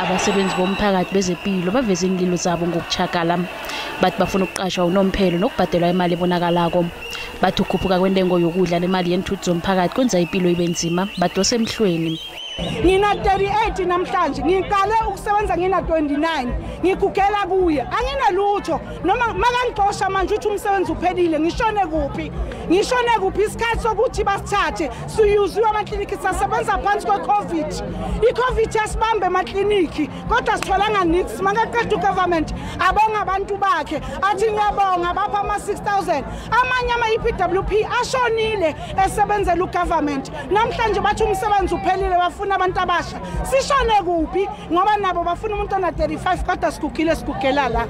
Abasebenzi bomphakathi wezePilo baveze ingilo zabo ngokuchakala. Bathi bafuna ukuqashwa unomphelo nokubhadelwa imali ebonakalako. Bathi ukhuphuka kwentengo yokudla nemali yentuthu zomphakathi kwenza impilo ibe nzima, badose emhlweni. Ngina 38 namhlanje ngiqale ukusebenza ngina 29 ngigugela kuye anginalutho noma makangixosha manje uthi umsebenzi uphelile ngishone kuphi isikhathi sokuthi basithathe siyuziwe amakliniki sasebenza phansi kweCovid iCovid yasibambe emakliniki kodwa sitholanga nix makaqeda ugovernment abonga abantu bakhe athi ngiyabonga bapha ama 6000 amanye ama EPWP ashonile esebenzela ugovernment namhlanje bathi umsebenzi uphelile bafuna abantu abasha sishone kuphi ngoba nabo bafuna umuntu ona 35 kodwa sikugela la.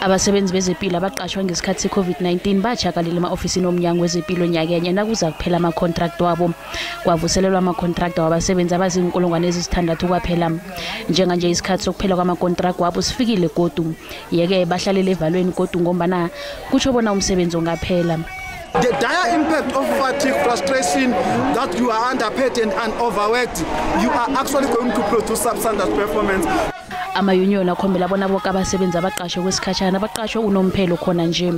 Abasebenzi bezePilo abaqatjhwa ngesikhathi se-COVID-19 bachakalile ema-ofisini omnyango wezePilo nyakenye nakuza kuphela ama-contract wabo. Kwavuselelwa ama-contract wabasebenzi abazinkulungwane ezisithandathu kwaphela. Njenganje isikhathi sokuphela kwama-contract wabo sifikile godu. Yeke bahlalele evalweni godu ngombana kutsho bona umsebenzi ongaphela. The dire impact of fatigue, frustration, that you are underpaid and overworked, you are actually going to produce substandard performance. Ama-union akhombela bona bonke abasebenzi abaqashwe kwesikhatshana abaqashwe unomphelo khona nje.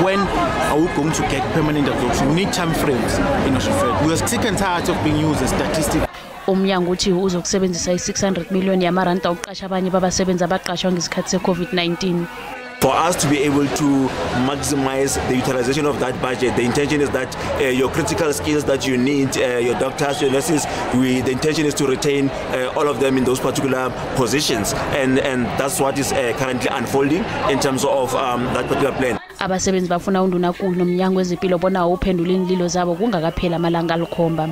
When are we going to get permanent adoption? We need time frames in our We are sick and tired of being used as statistics. UMnyango uthi uzokusebenzisa i-600 million yamaranda ukuqasha abanye babasebenzi abaqashwa ngesikhathi se-COVID-19. For us to be able to maximize the utilization of that budget, the intention is that your critical skills that you need, your doctors, your nurses, the intention is to retain all of them in those particular positions, and that's what is currently unfolding in terms of that particular plan. Abasebenzi bafuna unduna kuno nomnyango wezePilo bona uphendula inlilo zabo kungakaphela amalanga alikhomba.